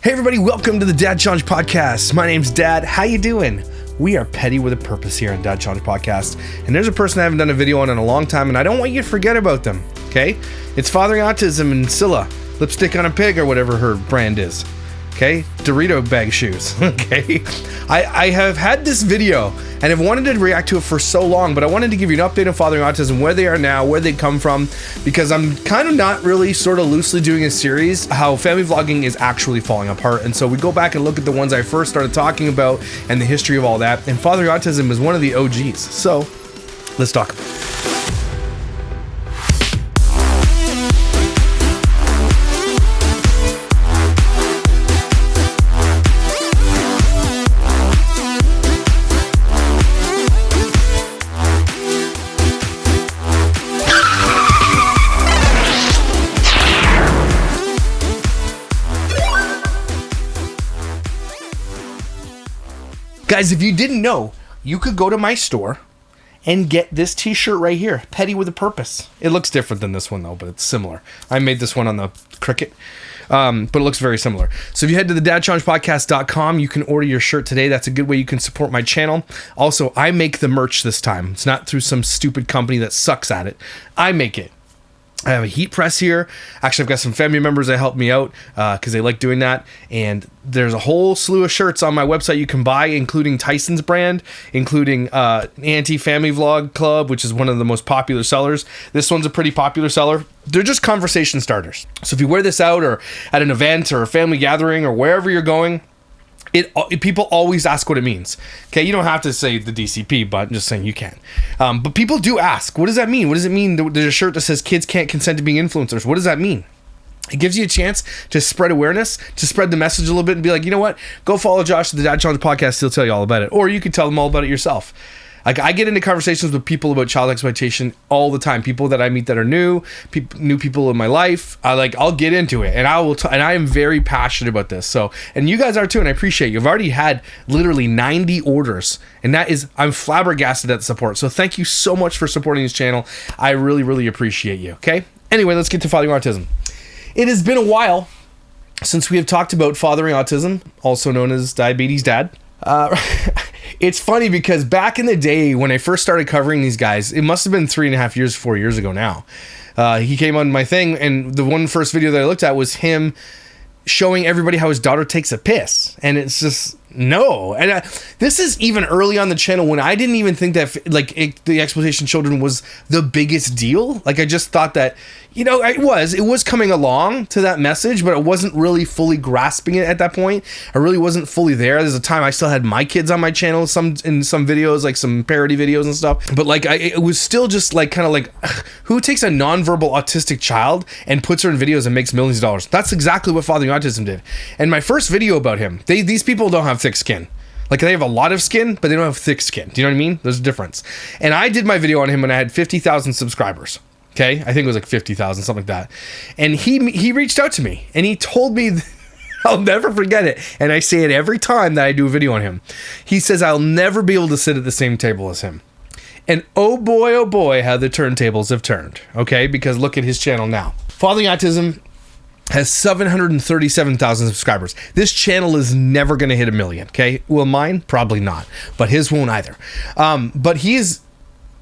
Hey everybody, welcome to the Dad Challenge Podcast. My name's Dad. How you doing? We are petty with a purpose here on Dad Challenge Podcast. And there's a person I haven't done a video on in a long time, and I don't want you to forget about them, okay? It's Fathering Autism and Scylla, lipstick on a pig or whatever her brand is. Okay, Dorito bag shoes. Okay, I have had this video and have wanted to react to it for so long, but I wanted to give you an update on Fathering Autism, where they are now, where they come from, because I'm kind of not really sort of loosely doing a series how family vlogging is actually falling apart. And so we go back and look at the ones I first started talking about and the history of all that. And Fathering Autism is one of the OGs. So let's talk about it. Guys, if you didn't know, you could go to my store and get this t-shirt right here, Petty with a Purpose. It looks different than this one though, but it's similar. I made this one on the Cricut, but it looks very similar. So if you head to the dadchallengepodcast.com, you can order your shirt today. That's a good way you can support my channel. Also, I make the merch this time. It's not through some stupid company that sucks at it. I make it. I have a heat press here. Actually, I've got some family members that help me out because they like doing that. And there's a whole slew of shirts on my website you can buy, including Tyson's brand, including Anti-Family Vlog Club, which is one of the most popular sellers. This one's a pretty popular seller. They're just conversation starters. So if you wear this out or at an event or a family gathering or wherever you're going, people always ask what it means. Okay, you don't have to say the DCP, but I'm just saying you can. But people do ask, what does that mean? What does it mean? There's a shirt that says kids can't consent to being influencers. What does that mean? It gives you a chance to spread awareness, to spread the message a little bit and be like, you know what? Go follow Josh at the Dad Challenge Podcast. He'll tell you all about it. Or you could tell them all about it yourself. Like, I get into conversations with people about child exploitation all the time. People that I meet that are new people in my life. I'll get into it, and I am very passionate about this. So, and you guys are too, and I appreciate you. I've already had literally 90 orders, and I'm flabbergasted at the support. So thank you so much for supporting this channel. I really, really appreciate you. Okay. Anyway, let's get to Fathering Autism. It has been a while since we have talked about Fathering Autism, also known as Diabetes Dad. It's funny because back in the day when I first started covering these guys, it must have been 3.5 years, 4 years ago now. He came on my thing, and the one first video that I looked at was him showing everybody how his daughter takes a piss. And it's just, no. And this is even early on the channel when I didn't even think that the exploitation children was the biggest deal. Like, I just thought that, you know, it was coming along to that message, but it wasn't really fully grasping it at that point. I really wasn't fully there. There's a time I still had my kids on my channel, in some videos, like some parody videos and stuff. But like, it was still just like, kind of like, who takes a nonverbal autistic child and puts her in videos and makes millions of dollars? That's exactly what Fathering Autism did. And my first video about him, these people don't have thick skin. Like, they have a lot of skin, but they don't have thick skin. Do you know what I mean? There's a difference. And I did my video on him when I had 50,000 subscribers. Okay, I think it was like 50,000, something like that. And he reached out to me and he told me, I'll never forget it, and I say it every time that I do a video on him. He says, I'll never be able to sit at the same table as him. And oh boy, how the turntables have turned. Okay, because look at his channel now. Fathering Autism has 737,000 subscribers. This channel is never going to hit 1 million. Okay, will mine? Probably not, but his won't either. But he is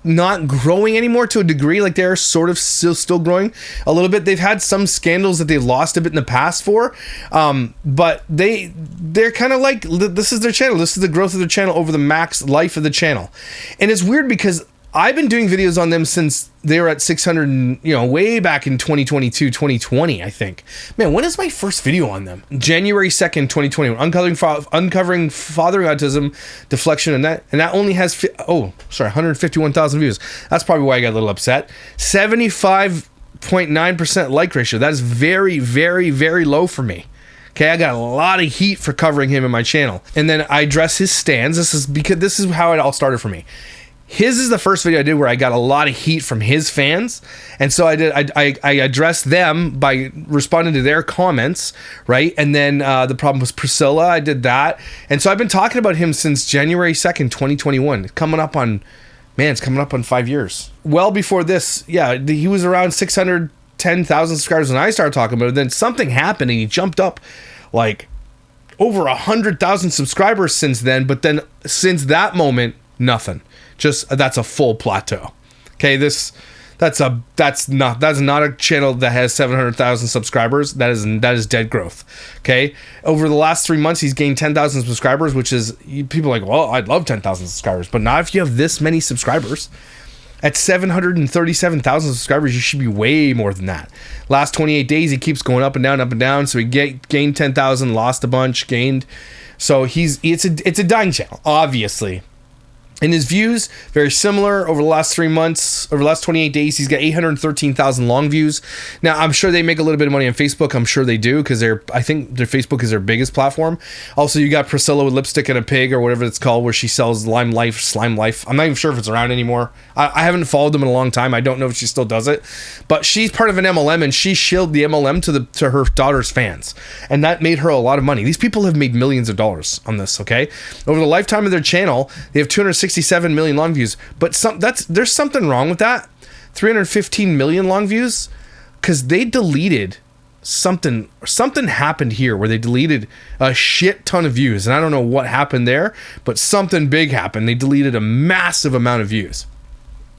not growing anymore to a degree. Like, they're sort of still growing a little bit. They've had some scandals that they've lost a bit in the past for, but they're kind of like, this is their channel. This is the growth of their channel over the max life of the channel. And it's weird because I've been doing videos on them since they were at 600, you know, way back in 2022, 2020, I think. Man, when is my first video on them? January 2nd, 2021. Uncovering Fathering Autism, Deflection, and that only has, 151,000 views. That's probably why I got a little upset. 75.9% like ratio. That is very, very, very low for me. Okay, I got a lot of heat for covering him in my channel. And then I address his stands. This is how it all started for me. His is the first video I did where I got a lot of heat from his fans, and so I addressed them by responding to their comments, right? And then the problem was Priscilla. I did that, and so I've been talking about him since January 2nd, 2021. It's coming up on 5 years. Well before this, yeah, he was around 610,000 subscribers when I started talking about it. Then something happened and he jumped up like over 100,000 subscribers since then, but then since that moment, nothing. Just that's a full plateau. Okay, that's not a channel that has 700,000 subscribers. That is dead growth. Okay, over the last 3 months, he's gained 10,000 subscribers, which is, people are like, well, I'd love 10,000 subscribers, but not if you have this many subscribers. At 737,000 subscribers, you should be way more than that. Last 28 days, he keeps going up and down. So he gained 10,000, lost a bunch, gained. So it's a dying channel, obviously. And his views, very similar over the last 3 months. Over the last 28 days, he's got 813,000 long views. Now, I'm sure they make a little bit of money on Facebook. I'm sure they do, because I think their Facebook is their biggest platform. Also, you got Priscilla with Lipstick and a Pig, or whatever it's called, where she sells Slime Life. I'm not even sure if it's around anymore. I haven't followed them in a long time. I don't know if she still does it. But she's part of an MLM, and she shilled the MLM to her daughter's fans. And that made her a lot of money. These people have made millions of dollars on this, okay? Over the lifetime of their channel, they have 267 million long views. But there's something wrong with that. 315 million long views, because they deleted something happened here where they deleted a shit ton of views, and I don't know what happened there, but something big happened. They deleted a massive amount of views.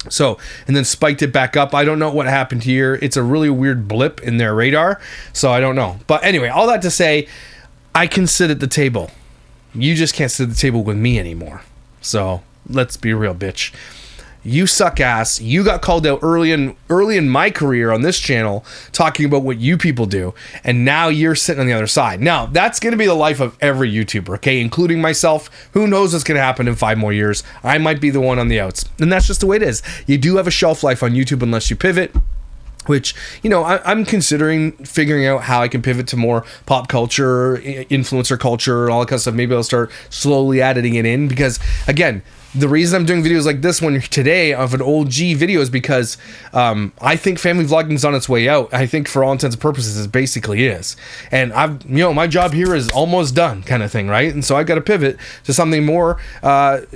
So, and then spiked it back up. I don't know what happened here. It's a really weird blip in their radar, so I don't know. But anyway, all that to say, I can sit at the table. You just can't sit at the table with me anymore. So let's be real, bitch. You suck ass. You got called out early in my career on this channel talking about what you people do, and now you're sitting on the other side. Now, that's going to be the life of every YouTuber, okay, including myself. Who knows what's going to happen in 5 more years? I might be the one on the outs, and that's just the way it is. You do have a shelf life on YouTube unless you pivot, which, I'm considering figuring out how I can pivot to more pop culture, influencer culture, all that kind of stuff. Maybe I'll start slowly editing it in, because, again, the reason I'm doing videos like this one today of an old G video is because I think family vlogging is on its way out. I think for all intents and purposes it basically is. And my job here is almost done, kind of thing, right? And so I've got to pivot to something more,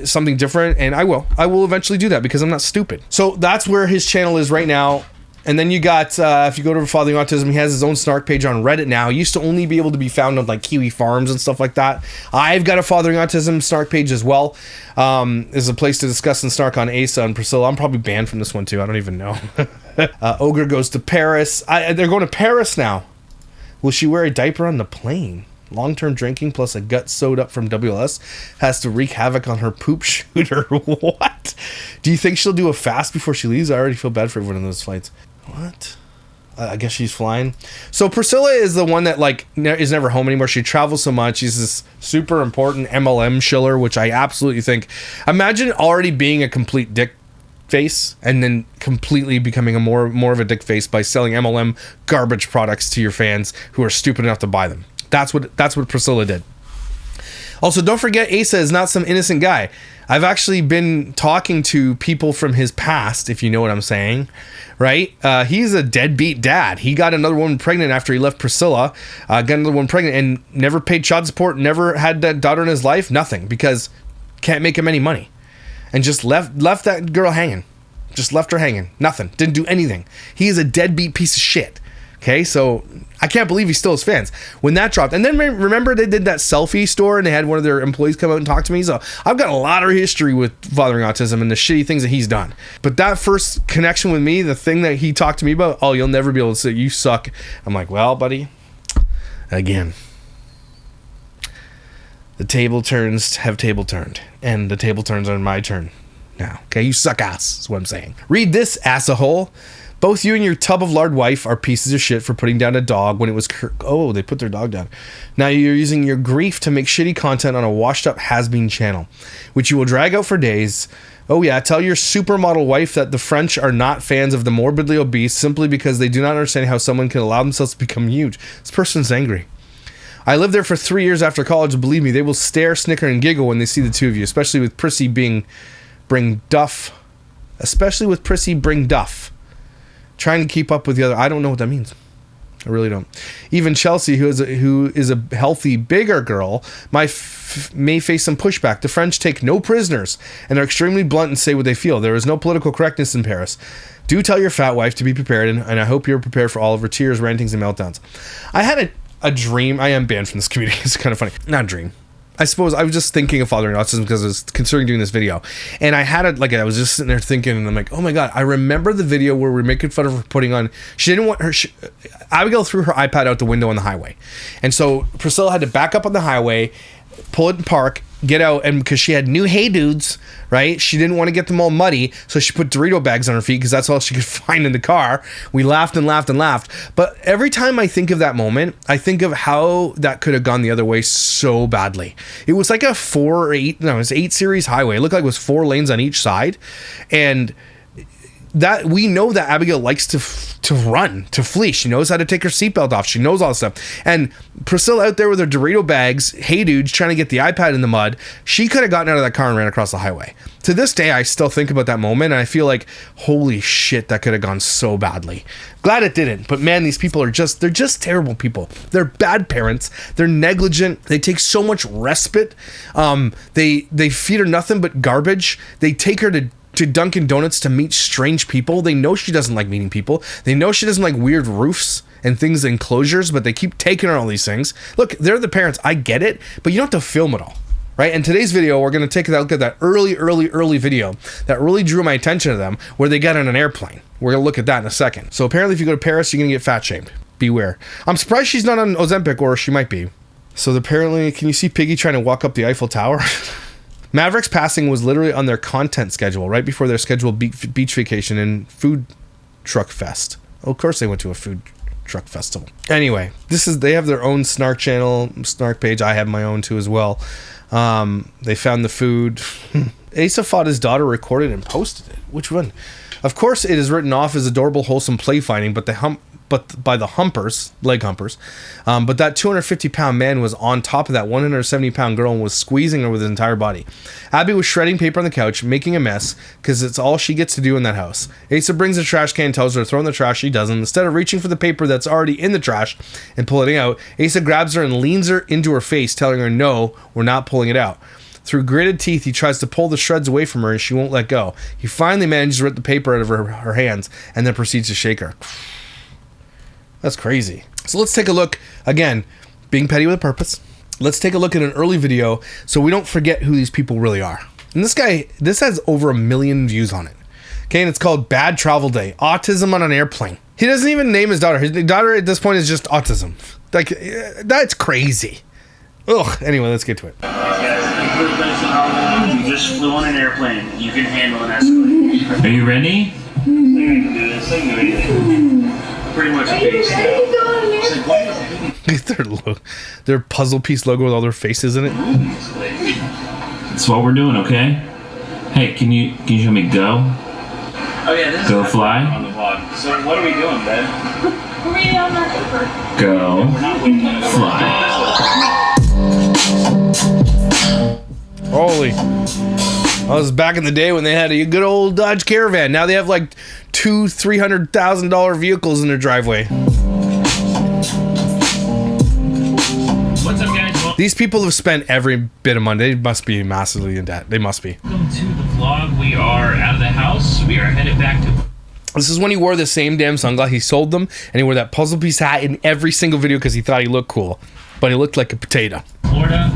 something different, and I will eventually do that, because I'm not stupid. So that's where his channel is right now. And then you got, if you go to Fathering Autism, he has his own snark page on Reddit now. He used to only be able to be found on like Kiwi Farms and stuff like that. I've got a Fathering Autism snark page as well. There's a place to discuss and snark on Asa and Priscilla. I'm probably banned from this one too. I don't even know. Ogre goes to Paris. They're going to Paris now. Will she wear a diaper on the plane? Long-term drinking plus a gut sewed up from WLS has to wreak havoc on her poop shooter. What? Do you think she'll do a fast before she leaves? I already feel bad for everyone in those flights. What? I guess she's flying. So Priscilla is the one that is never home anymore. She travels so much. She's this super important MLM shiller, which I absolutely think. Imagine already being a complete dick face and then completely becoming a more of a dick face by selling MLM garbage products to your fans who are stupid enough to buy them. That's what Priscilla did. Also, don't forget, Asa is not some innocent guy. I've actually been talking to people from his past, if you know what I'm saying, right? He's a deadbeat dad. He got another woman pregnant after he left Priscilla, got another one pregnant, and never paid child support, never had that daughter in his life, nothing, because can't make him any money. And just left that girl hanging. Just left her hanging. Nothing. Didn't do anything. He is a deadbeat piece of shit. Okay, so I can't believe he still has fans. When that dropped, and then remember they did that selfie store and they had one of their employees come out and talk to me. So I've got a lot of history with Fathering Autism and the shitty things that he's done. But that first connection with me, the thing that he talked to me about, oh, you'll never be able to say you suck. I'm like, well, buddy, again, the table turns have table turned, and the table turns on my turn now. Okay, you suck ass is what I'm saying. Read this, asshole. Both you and your tub of lard wife are pieces of shit for putting down a dog when it was... Oh, they put their dog down. Now you're using your grief to make shitty content on a washed-up has-been channel, which you will drag out for days. Oh yeah, tell your supermodel wife that the French are not fans of the morbidly obese simply because they do not understand how someone can allow themselves to become huge. This person's angry. I lived there for 3 years after college. Believe me, they will stare, snicker, and giggle when they see the two of you, especially with Prissy bring Duff. Trying to keep up with the other. I don't know what that means. I really don't. Even Chelsea, who is a healthy, bigger girl, may face some pushback. The French take no prisoners and are extremely blunt and say what they feel. There is no political correctness in Paris. Do tell your fat wife to be prepared, and I hope you're prepared for all of her tears, rantings, and meltdowns. I a dream. I am banned from this community. It's kind of funny. Not a dream. I suppose I was just thinking of fathering autism because I was considering doing this video, and I had it like I was just sitting there thinking, and I'm like, oh my god, I remember the video where we're making fun of her putting on. She didn't want her. Abigail threw her iPad out the window on the highway, and so Priscilla had to back up on the highway, pull it in park, get out, and because she had new Hey Dudes, right? She didn't want to get them all muddy, so she put Dorito bags on her feet because that's all she could find in the car. We laughed and laughed and laughed. But every time I think of that moment, I think of how that could have gone the other way so badly. It was like a 8 series highway. It looked like it was 4 lanes on each side. And that we know that Abigail likes to run, to flee. She knows how to take her seatbelt off. She knows all this stuff. And Priscilla out there with her Dorito bags, Hey Dudes, trying to get the iPad in the mud. She could have gotten out of that car and ran across the highway. To this day, I still think about that moment, and I feel like, holy shit, that could have gone so badly. Glad it didn't. But man, these people they're just terrible people. They're bad parents. They're negligent. They take so much respite. They feed her nothing but garbage. They take her to Dunkin' Donuts to meet strange people. They know she doesn't like meeting people. They know she doesn't like weird roofs and things, enclosures, but they keep taking her all these things. Look, they're the parents. I get it, but you don't have to film it all, right? In today's video, we're going to take a look at that early video that really drew my attention to them, where they got on an airplane. We're going to look at that in a second. So apparently if you go to Paris, you're going to get fat shamed. Beware. I'm surprised she's not on Ozempic, or she might be. So apparently, can you see Piggy trying to walk up the Eiffel Tower? Maverick's passing was literally on their content schedule right before their scheduled beach vacation and food truck fest. Oh, of course they went to a food truck festival. Anyway, they have their own snark channel, snark page. I have my own too as well. They found the food. Asa fought his daughter, recorded and posted it. Which one? Of course, it is written off as adorable, wholesome play fighting, but by the leg humpers. But that 250-pound man was on top of that 170-pound girl and was squeezing her with his entire body. Abby was shredding paper on the couch, making a mess, because it's all she gets to do in that house. Asa brings a trash can, tells her to throw in the trash. She doesn't. Instead of reaching for the paper that's already in the trash and pulling it out, Asa grabs her and leans her into her face, telling her, no, we're not pulling it out. Through gritted teeth, he tries to pull the shreds away from her, and she won't let go. He finally manages to rip the paper out of her hands and then proceeds to shake her. That's crazy. So let's take a look, again, being petty with a purpose. Let's take a look at an early video so we don't forget who these people really are. And this has over 1 million views on it. Okay, and it's called Bad Travel Day, Autism on an Airplane. He doesn't even name his daughter. His daughter at this point is just Autism. Like, that's crazy. Ugh, anyway, let's get to it. You just flew on an airplane. You can handle an escalade. Are you ready? I can do this. I can do anything. Pretty much a base. Their puzzle piece logo with all their faces in it. That's what we're doing, okay? Hey, can you show me go? Oh yeah, this go is fly on the vlog. So what are we doing, babe? We're reading on that paper. Go fly. Holy. That was back in the day when they had a good old Dodge Caravan. Now they have like $200,000-$300,000 vehicles in their driveway. What's up, guys? These people have spent every bit of money. They must be massively in debt. They must be. Welcome to the vlog. We are out of the house. We are headed back to... This is when he wore the same damn sunglasses. He sold them, and he wore that puzzle piece hat in every single video because he thought he looked cool. But he looked like a potato. Florida.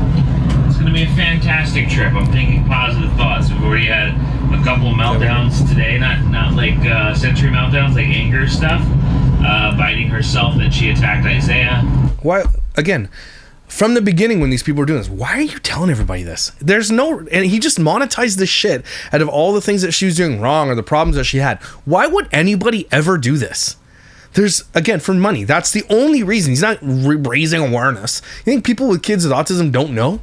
It's going to be a fantastic trip. I'm thinking positive thoughts. We've already had a couple of meltdowns today. Not like sensory meltdowns, like anger stuff. Biting herself, then she attacked Isaiah. Why? Again, from the beginning when these people were doing this, why are you telling everybody this? And he just monetized this shit out of all the things that she was doing wrong or the problems that she had. Why would anybody ever do this? There's, again, for money. That's the only reason. He's not raising awareness. You think people with kids with autism don't know?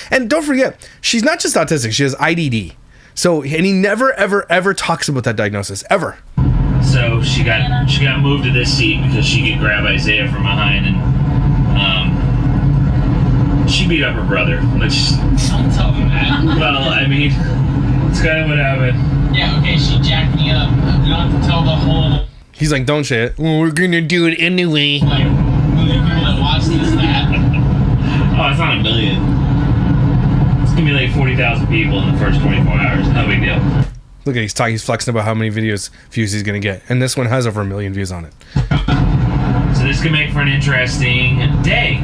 And don't forget, she's not just autistic. She has IDD. So, and he never, ever, ever talks about that diagnosis, ever. So she got moved to this seat because she could grab Isaiah from behind, and she beat up her brother. Which, Don't tell me that. well, I mean, it's kind of what happened. Yeah, okay, she jacked me up. You don't have to tell the whole... He's like, don't say it. Well, we're gonna do it anyway. Like, million people that watch this, that. Oh, it's not 1 million. It's gonna be like 40,000 people in the first 24 hours. No big deal. Look at he's flexing about how many views he's gonna get, and this one has over 1 million views on it. So this could make for an interesting day.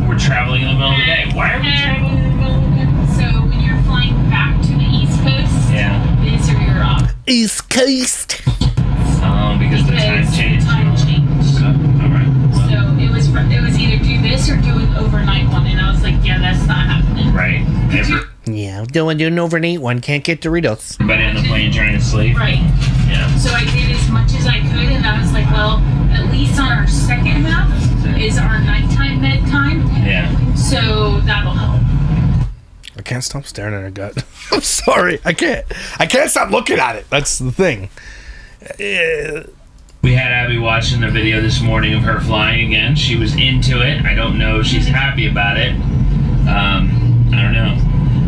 We're traveling in the middle of the day. Why are we traveling in the middle of the day? So when you're flying back to the East Coast, these are your options. East Coast. Because the time changed. Alright. So it was either do this or do an overnight one, and I was like, yeah, that's not happening. Right. Yeah, don't want to do an overnight one. Can't get Doritos. Everybody on the plane trying to sleep. Right. Yeah. So I did as much as I could, and I was like, well, at least on our second map is our nighttime bedtime. Yeah. So that'll help. I can't stop staring at her gut. I'm sorry. I can't stop looking at it. That's the thing. We had Abby watching the video this morning of her flying again. She was into it. I don't know if she's happy about it. I don't know.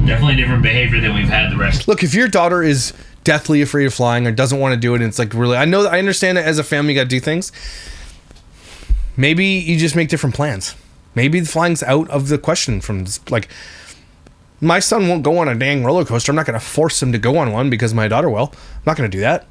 Definitely different behavior than we've had the rest. Look, if your daughter is deathly afraid of flying or doesn't want to do it, and it's like really, I understand that as a family you got to do things. Maybe you just make different plans. Maybe the flying's out of the question from this, like, my son won't go on a dang roller coaster. I'm not going to force him to go on one because my daughter will. I'm not going to do that.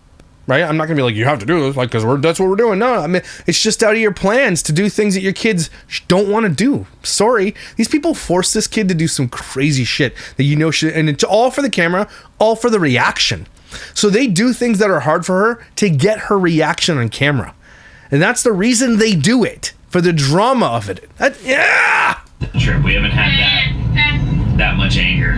Right? I'm not going to be like, you have to do this, like, because that's what we're doing. No, I mean, it's just out of your plans to do things that your kids don't want to do. Sorry. These people force this kid to do some crazy shit that you know shit, and it's all for the camera, all for the reaction. So they do things that are hard for her to get her reaction on camera. And that's the reason they do it, for the drama of it. Yeah! Trip. We haven't had that much anger.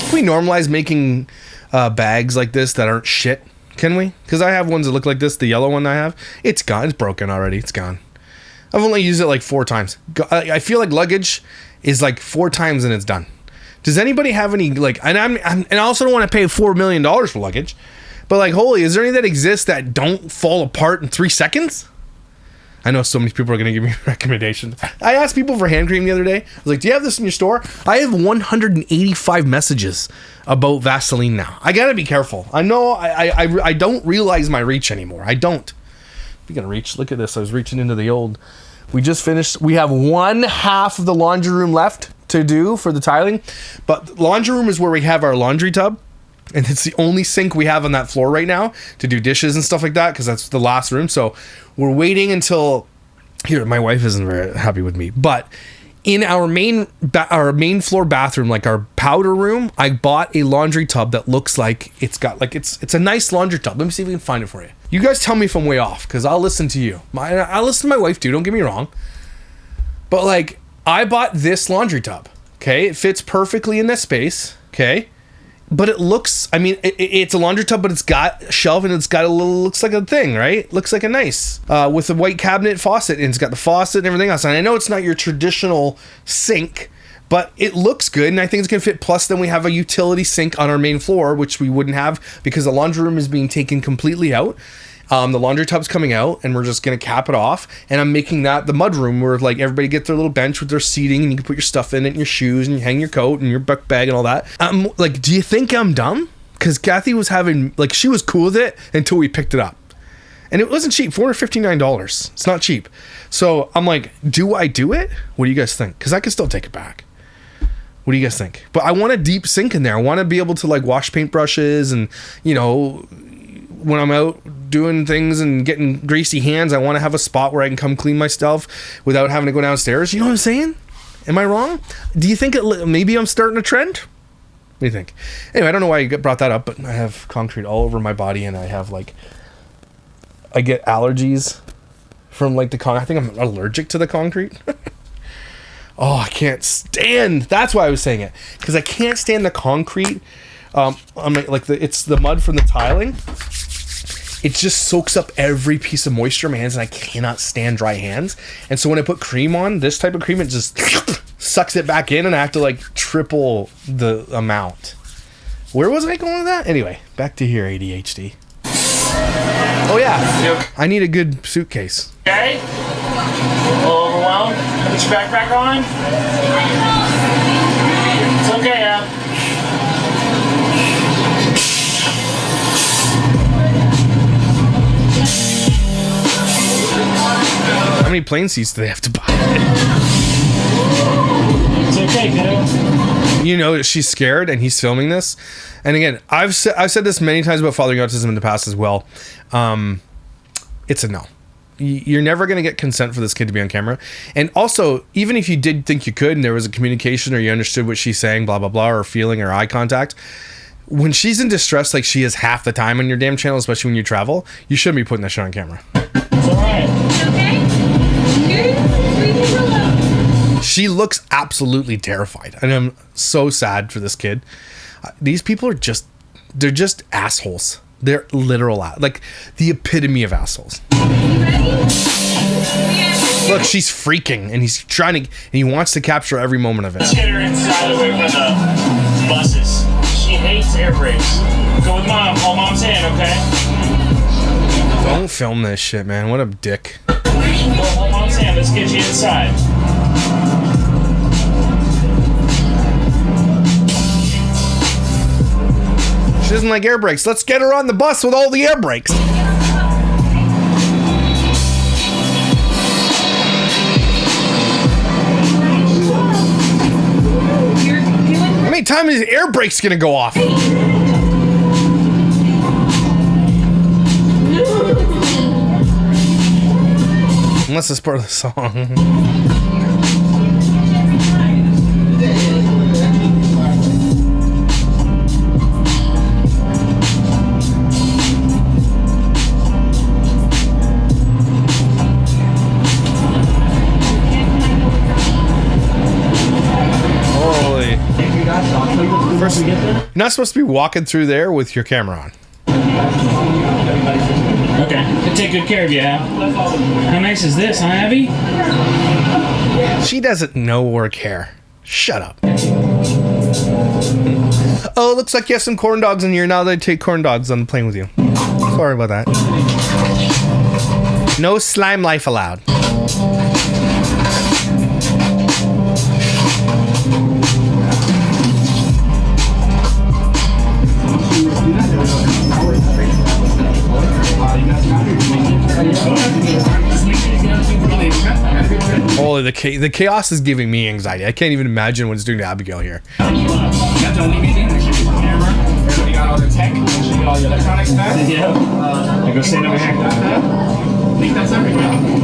Can we normalize making bags like this that aren't shit? Can we? Because I have ones that look like this. The yellow one I have, it's gone. It's broken already. It's gone. I've only used it like 4 times. I feel like luggage is like 4 times and it's done. Does anybody have any, like, and I also don't want to pay $4 million for luggage, but like, holy, is there any that exists that don't fall apart in 3 seconds? I know so many people are going to give me recommendations. I asked people for hand cream the other day. I was like, do you have this in your store? I have 185 messages about Vaseline now. I got to be careful. I know I don't realize my reach anymore. I don't. Speaking of reach, look at this. I was reaching into the old. We just finished. We have 1/2 of the laundry room left to do for the tiling. But the laundry room is where we have our laundry tub. And it's the only sink we have on that floor right now to do dishes and stuff like that, because that's the last room. So we're waiting until... Here, my wife isn't very happy with me. But in our main floor bathroom, like our powder room, I bought a laundry tub that looks like it's got... like it's a nice laundry tub. Let me see if we can find it for you. You guys tell me if I'm way off, because I'll listen to you. I'll listen to my wife too, don't get me wrong. But like, I bought this laundry tub. Okay? It fits perfectly in that space. Okay? But it looks, I mean, it's a laundry tub, but it's got a shelf and it's got a little, looks like a thing, right? Looks like a nice, with a white cabinet faucet, and it's got the faucet and everything else. And I know it's not your traditional sink, but it looks good, and I think it's going to fit. Plus, then we have a utility sink on our main floor, which we wouldn't have because the laundry room is being taken completely out. The laundry tub's coming out, and we're just going to cap it off. And I'm making that the mud room where like everybody gets their little bench with their seating, and you can put your stuff in it, and your shoes, and you hang your coat and your book bag and all that. Like, do you think I'm dumb? Because Kathy was having, like, she was cool with it until we picked it up. And it wasn't cheap, $459. It's not cheap. So I'm like, do I do it? What do you guys think? Because I can still take it back. What do you guys think? But I want a deep sink in there. I want to be able to like wash paintbrushes and, you know, when I'm out doing things and getting greasy hands, I want to have a spot where I can come clean my stuff without having to go downstairs. You know what I'm saying? Am I wrong? Do you think maybe I'm starting a trend? What do you think? Anyway, I don't know why you brought that up, but I have concrete all over my body, and I have like, I get allergies from like the I think I'm allergic to the concrete. Oh, I can't stand. That's why I was saying it, because I can't stand the concrete. I'm like it's the mud from the tiling. It just soaks up every piece of moisture in my hands, and I cannot stand dry hands. And so when I put cream on, this type of cream, it just sucks it back in, and I have to like triple the amount. Where was I going with that? Anyway, back to here, ADHD. Oh yeah, I need a good suitcase. Okay? A little overwhelmed? Put your backpack on? It's okay, yeah. How many plane seats do they have to buy? It's okay, kiddo. you know she's scared and he's filming this. And again, I've said this many times about fathering autism in the past as well. It's a no. You're never going to get consent for this kid to be on camera. And also, even if you did think you could and there was a communication or you understood what she's saying, blah, blah, blah, or feeling or eye contact, when she's in distress like she is half the time on your damn channel, especially when you travel, you shouldn't be putting that shit on camera. It's alright. Okay? Good? She looks absolutely terrified. And I'm so sad for this kid. These people are they're just assholes. They're literal, like the epitome of assholes. You ready? Yeah. Look, she's freaking and he's trying to, and he wants to capture every moment of it. Let's get her inside away from the buses. She hates air brakes. Go with mom. Hold mom's hand, okay? Don't film this shit, man. What a dick. Go hold mom's hand. Let's get you inside. She doesn't like air brakes. Let's get her on the bus with all the air brakes. How many times is air brakes gonna go off? Unless it's part of the song. First, you're not supposed to be walking through there with your camera on. Okay. They take good care of you, Ab. How nice is this, huh, Abby? She doesn't know or care. Shut up. Oh, looks like you have some corn dogs in here. Now they take corn dogs on the plane with you. Sorry about that. No slime life allowed. Holy, the chaos is giving me anxiety. I can't even imagine what it's doing to Abigail here. You got all the tech, you got all your electronics back. Yeah. I go stand over here. I think that's everything.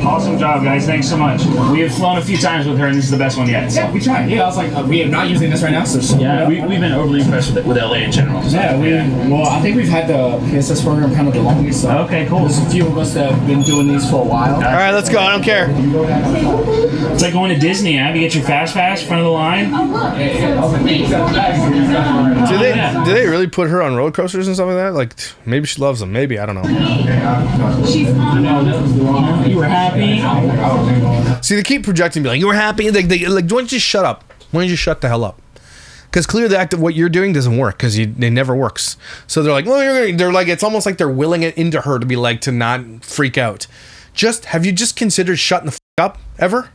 Awesome job, guys. Thanks so much. We have flown a few times with her, and this is the best one yet. So. Yeah, we tried. Yeah, I was like, we are not using this right now, so. Yeah, we've been overly impressed with LA in general. So. Yeah, well, I think we've had the PSS program kind of the longest. So Okay, cool. There's a few of us that have been doing these for a while. All right, let's go. I don't care. It's like going to Disney, Ab. You get your fast pass, front of the line. Do they really put her on roller coasters and stuff like that? Like, maybe she loves them. Maybe, I don't know. She's on. You were happy. See, they keep projecting, be like, "You were happy." Like, why don't you just shut up? Why don't you shut the hell up? Because clearly, the act of what you're doing doesn't work. Because it never works. So they're like, "Well, they're like, it's almost like they're willing it into her to be like to not freak out." Have you just considered shutting the up ever?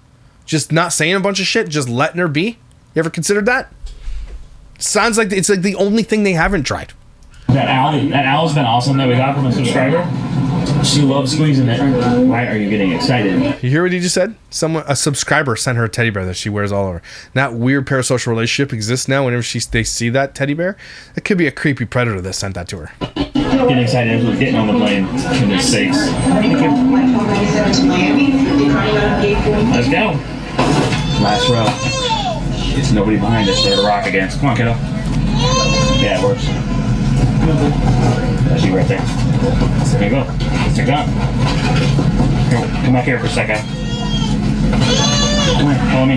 Just not saying a bunch of shit, just letting her be. You ever considered that? Sounds like it's like the only thing they haven't tried. That owl's been awesome that we got from a subscriber. She loves squeezing it. Why are you getting excited? You hear what he just said? A subscriber sent her a teddy bear that she wears all over. That weird parasocial relationship exists now. Whenever they see that teddy bear, it could be a creepy predator that sent that to her. Getting excited as we're getting on the plane. Goodness sakes. Let's go. Last row. It's nobody behind us. Throw the rock against. Come on, kiddo. Yeah, it works. That's you right there. There you go. Let's take that. Here, come back here for a second. Come here, follow me.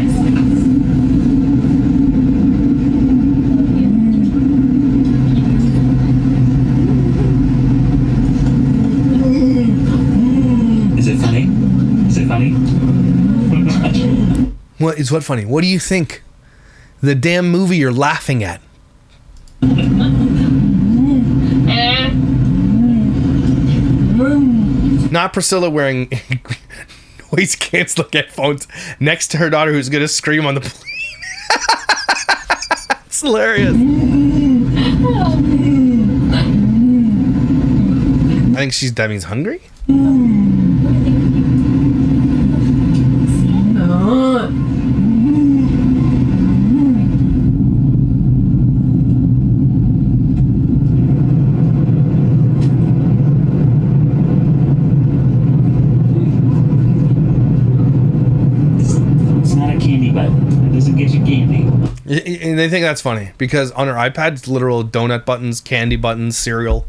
Is it funny? Is it funny? What is what funny? What do you think? The damn movie you're laughing at. Not Priscilla wearing noise canceling headphones next to her daughter who's gonna scream on the plane. It's hilarious. I think that means hungry. but it doesn't get you candy. And they think that's funny because on her iPad, it's literal donut buttons, candy buttons, cereal.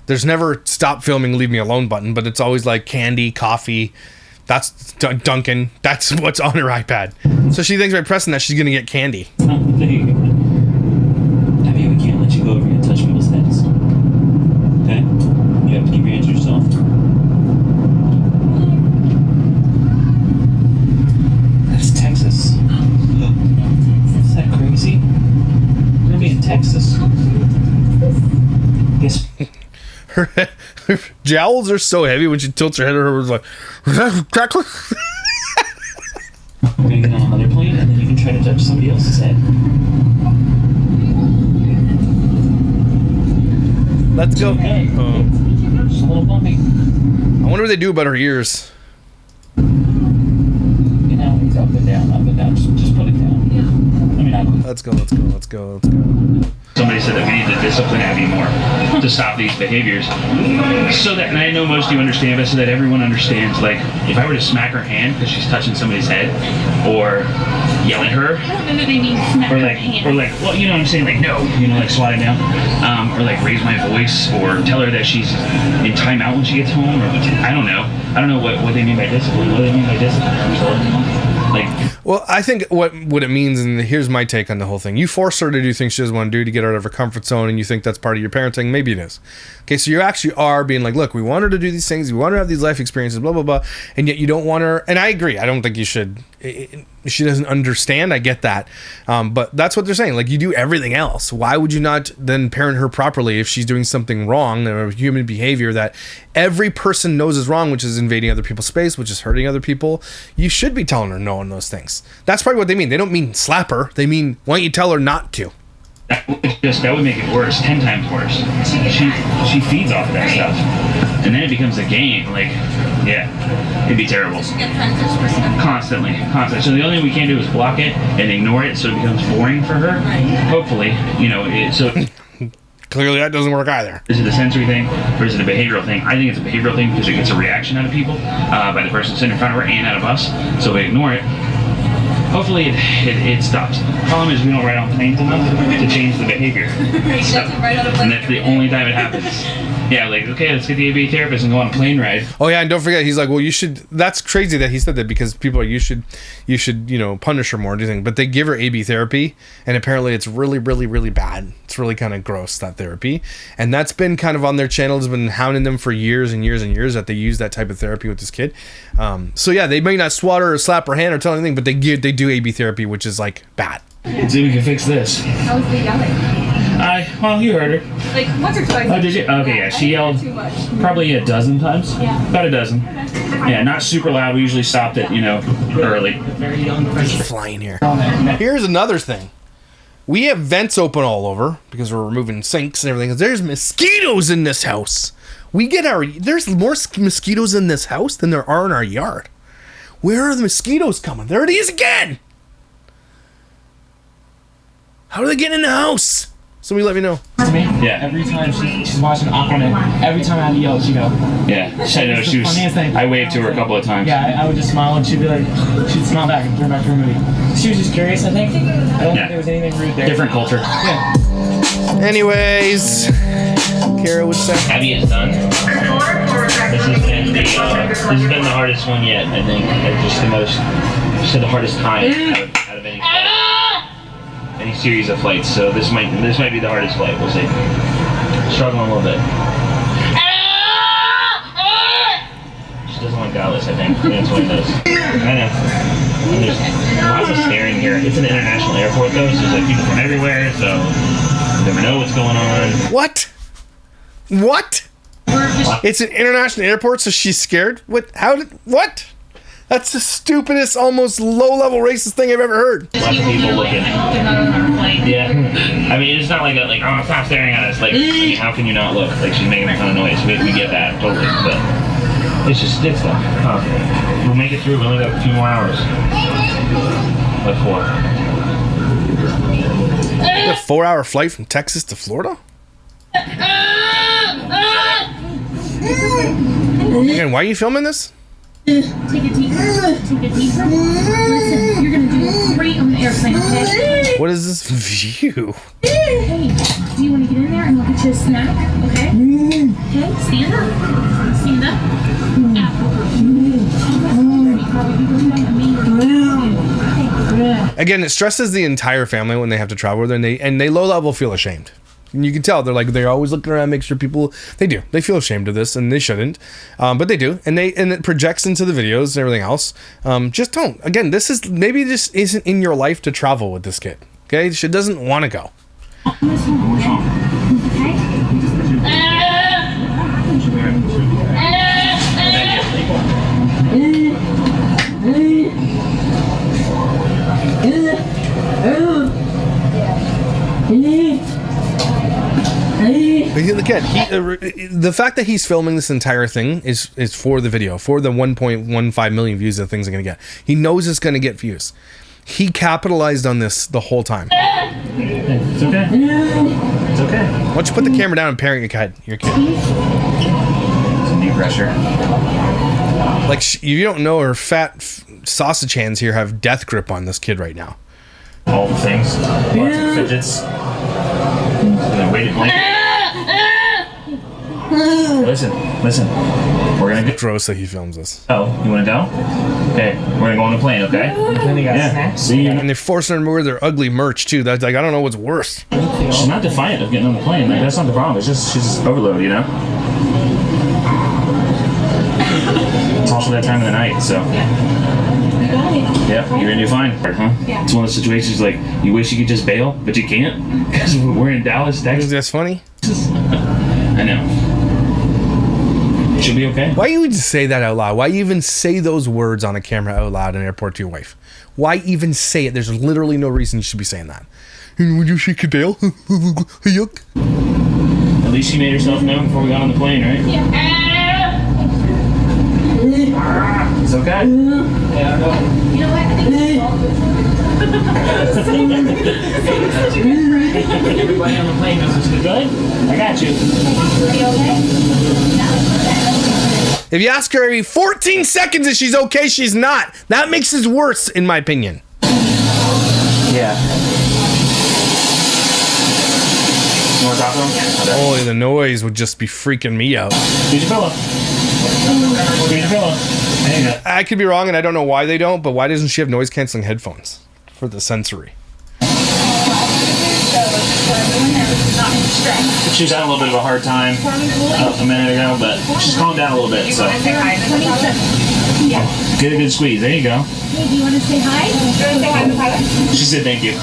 There's never stop filming, leave me alone button, but it's always like candy, coffee. That's Dunkin'. That's what's on her iPad. So she thinks by pressing that she's gonna get candy. It's not the thing. Abby, we can't let you go over here and touch people's heads. Okay? You have to keep your hands to yourself. That's Texas. Is that crazy? We're gonna be in Texas. Guess. Her jowls are so heavy when she tilts her head. Her was like, We're gonna get on another plane and then you can try to touch somebody else's head. let's go. Okay. Just a little bumpy. I wonder what they do about her ears. You know, it's up and down, up and down. Just put it down. Yeah. I mean, Let's go. Somebody said that we need to discipline Abby more to stop these behaviors. So that, and I know most of you understand, but so that everyone understands, like, if I were to smack her hand because she's touching somebody's head, or yell at her, I don't know that they mean smack or her like, hand. or like, well, you know what I'm saying, like, no, you know, like swat it down, or like raise my voice, or tell her that she's in timeout when she gets home, or I don't know what they mean by discipline. What do they mean by discipline? Like, Well, I think what it means, and here's my take on the whole thing. You force her to do things she doesn't want to do to get her out of her comfort zone, and you think that's part of your parenting. Maybe it is. Okay, so you actually are being like, look, we want her to do these things. We want her to have these life experiences, blah, blah, blah. And yet you don't want her, and I agree. I don't think you should. She doesn't understand. I get that. But that's what they're saying. Like, you do everything else. Why would you not then parent her properly if she's doing something wrong, or human behavior that every person knows is wrong, which is invading other people's space, which is hurting other people? You should be telling her no on those things. That's probably what they mean. They don't mean slap her. They mean, why don't you tell her not to? that would make it worse, 10 times worse. She feeds off that stuff, and then it becomes a game. Like, yeah, it'd be terrible. Constantly. So the only thing we can do is block it and ignore it, so it becomes boring for her. Hopefully, you know. Clearly, that doesn't work either. Is it a sensory thing or is it a behavioral thing? I think it's a behavioral thing because it gets a reaction out of people, by the person sitting in front of her and out of us. So we ignore it. Hopefully it stops. Problem is we don't ride on planes enough to change the behavior. And that's the only time it happens. Yeah, like, okay, let's get the ABA therapist and go on a plane ride. Oh yeah, and don't forget, he's like, well, you should. That's crazy that he said that, because people are, you should, you know, punish her more and do things. But they give her AB therapy, and apparently it's really, really, really bad. It's really kind of gross, that therapy, and that's been kind of on their channel. Has been hounding them for years and years and years that they use that type of therapy with this kid. So yeah, they may not swat her or slap her hand or tell anything, but they do AB therapy, which is like bad. Let's see if we can fix this. How was the yelling? Well, you heard her. Like once or twice. Oh, did you? Okay, yeah. She yelled Too much. probably a dozen times. Yeah. About a dozen. Yeah, not super loud. We usually stopped it, you know, early. Flying here. Here's another thing. We have vents open all over because we're removing sinks and everything. There's mosquitoes in this house. There's more mosquitoes in this house than there are in our yard. Where are the mosquitoes coming? There it is again. How are they getting in the house? Somebody let me know. To me, Yeah. every time she's watching Aquaman, every time I had to yell, she'd go. Yeah, I know. It's the She was. funniest thing. I waved to her a couple of times. Yeah, I would just smile and she'd be like, she'd smile back and turn back to her movie. She was just curious, I think. I don't Yeah. think there was anything rude there. Different culture. Yeah. Anyways, Kara would say. Abby is done. This has been the hardest one yet. I think just the most. Just had the hardest time out of any flight, any series of flights. So this might be the hardest flight. We'll see. Struggling a little bit. She doesn't like Dallas, I think. That's what it is. I know. And there's lots of staring here. It's an international airport though, so there's like people from everywhere. So you never know what's going on. What? It's an international airport, so she's scared? What? What? That's the stupidest, almost low-level racist thing I've ever heard. Lots of people looking. They're not on our flight. Yeah. I mean, it's not like oh, stop staring at us. Like, I mean, how can you not look? Like, she's making a ton of noise. We get that, totally. But it's tough. We'll make it through. We only got a few more hours. Like 4. A 4-hour flight from Texas to Florida? Again, why are you filming this? Take a deep breath. Listen, you're gonna do a great is this view? Hey, do you want to get in there and I'll get you a snack? Okay? Okay, stand up. Stand up. Again, it stresses the entire family when they have to travel with her, and they low level feel ashamed. And you can tell they're always looking around, make sure people they feel ashamed of this, and they shouldn't, but they do, and it projects into the videos and everything else. Just don't. Again, this isn't in your life to travel with this kid. Okay, she doesn't want to go. Again, the fact that he's filming this entire thing is for the video, for the 1.15 million views that thing's gonna get. He knows it's gonna get views. He capitalized on this the whole time. It's okay. It's okay. Why don't you put the camera down and parent your kid? Some knee pressure. Like, you don't know her fat sausage hands here have death grip on this kid right now. All the things. Lots of fidgets. And then weighted blanket. Listen. We're gonna go. Gross that he films this. Oh, you wanna go? Okay, we're gonna go on the plane, okay? Then they got Yeah. snacks. See you. And they're forcing her to wear their ugly merch too. That's like, I don't know what's worse. She's not defiant of getting on the plane. Like, that's not the problem. It's just she's just overloaded, you know. It's also that time of the night, so. Yeah, you're gonna do fine, huh? It's one of those situations like you wish you could just bail, but you can't because we're in Dallas, Texas. That's funny. I know. She'll be okay. Why you even say that out loud? Why you even say those words on a camera out loud in an airport to your wife? Why even say it? There's literally no reason you should be saying that. Would you shake a bail? Yuck. At least she made herself known before we got on the plane, right? It's okay. You know what? I think Everybody on the plane knows it's good. Good? I got you. If you ask her every 14 seconds if she's okay, she's not. That makes it worse, in my opinion. Yeah. You want to talk to him? Okay. Holy, the noise would just be freaking me out. Here's your pillow. Here's your pillow. There you go. I could be wrong, and I don't know why they don't, but why doesn't she have noise-canceling headphones for the sensory? She was having a little bit of a hard time a minute ago, but she's calmed down a little bit, so. Get a good squeeze. There you go. Hey, do you want to say hi? She said thank you. Say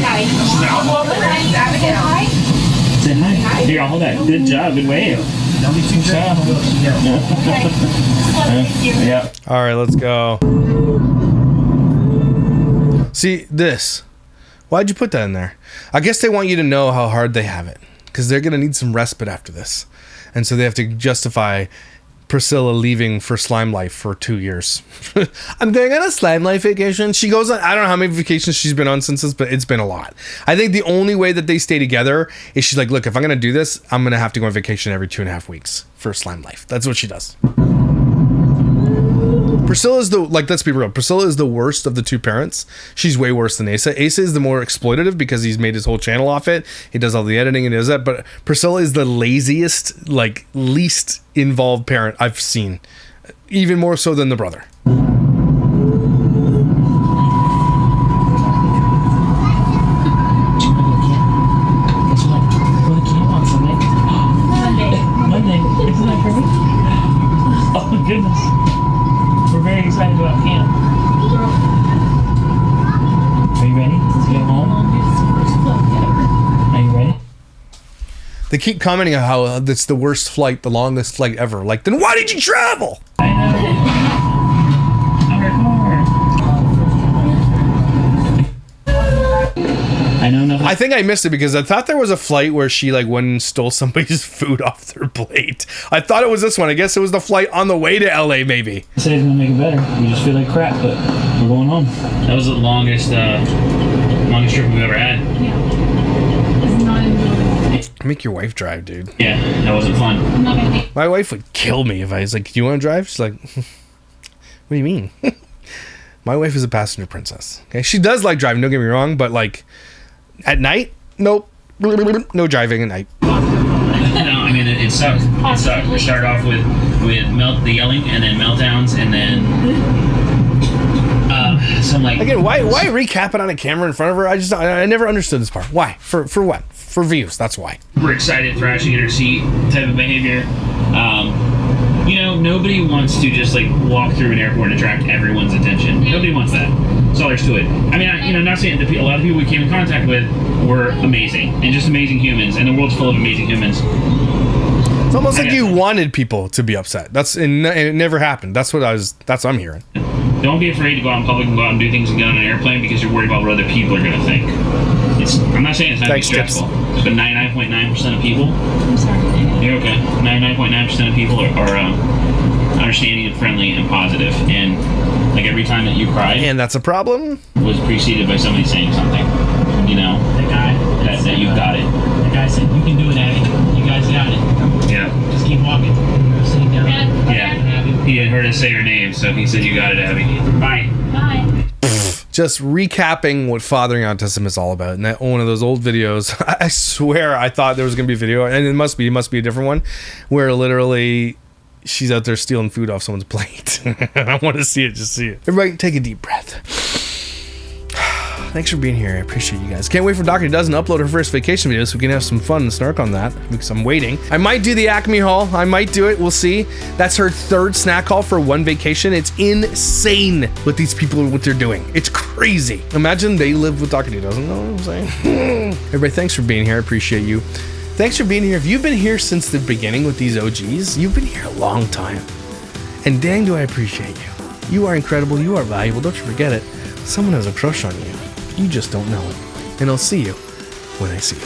hi. Say hi. Here, I'll hold that. Good job. Good wave. Don't be too Yeah. All right, let's go. See, this. Why'd you put that in there? I guess they want you to know how hard they have it, because they're going to need some respite after this. And so they have to justify Priscilla leaving for slime life for 2 years. I'm going on a slime life vacation. She goes on, I don't know how many vacations she's been on since this, but it's been a lot. I think the only way that they stay together is she's like, look, if I'm going to do this, I'm going to have to go on vacation every 2.5 weeks for slime life. That's what she does. Priscilla is let's be real. Priscilla is the worst of the two parents. She's way worse than Asa. Asa is the more exploitative because he's made his whole channel off it. He does all the editing and does that. But Priscilla is the laziest, least involved parent I've seen. Even more so than the brother. Monday. Isn't that perfect? Oh, goodness. We're very excited about camp. Are you ready to go home? Are you ready? They keep commenting on how it's the worst flight, the longest flight ever. Like, then why did you travel? I know. I know nothing. I think I missed it because I thought there was a flight where she went and stole somebody's food off their plate. I thought it was this one. I guess it was the flight on the way to LA, maybe. I said it's gonna make it better. We just feel like crap, but we're going home. That was the longest trip we've ever had. It's not in Make your wife drive, dude. Yeah, that wasn't fun. I'm not gonna be. My wife would kill me if I was like, do you want to drive? She's like, what do you mean? My wife is a passenger princess. Okay, she does like driving. Don't get me wrong, but like at night, nope, no driving at night. No, I mean it sucks. It sucks. We started off with the yelling, and then meltdowns, and then some like. Again, why recap it on a camera in front of her? I never understood this part. Why? For what? For views. That's why. We're excited, thrashing in her seat type of behavior. You know, nobody wants to just like walk through an airport and attract everyone's attention. Nobody wants that. That's all there's to it. I mean, not saying that a lot of people we came in contact with were amazing and just amazing humans, and the world's full of amazing humans. It's almost like you wanted people to be upset. And it never happened. That's what I'm hearing. Don't be afraid to go out in public and go out and do things and get on an airplane because you're worried about what other people are going to think. I'm not saying it's not stressful, but 99.9% of people. I'm sorry. You're okay. 99.9% of people are understanding and friendly and positive, and like every time that you cried, and that's a problem, was preceded by somebody saying something. You know, The guy that you've got it. The guy said, "You can do it, Abby. You guys got it. Yeah. Just keep walking." Sitting down. Yeah. He had heard us say her name, so he said, "You got it, Abby. Bye." Bye. Just recapping what fathering autism is all about. And that one of those old videos, I swear I thought there was going to be a video, and it must be a different one, where literally she's out there stealing food off someone's plate. I want to see it, just see it. Everybody take a deep breath. Thanks for being here. I appreciate you guys. Can't wait for Dr. Dozen to upload her first vacation video so we can have some fun and snark on that, because I'm waiting. I might do the Acme haul. I might do it. We'll see. That's her third snack haul for one vacation. It's insane what these people, what they're doing. It's crazy. Imagine they live with Dr. Dozen. Know what I'm saying? Everybody, thanks for being here. I appreciate you. Thanks for being here. If you've been here since the beginning with these OGs, you've been here a long time. And dang, do I appreciate you. You are incredible. You are valuable. Don't you forget it. Someone has a crush on you. You just don't know it. And I'll see you when I see you.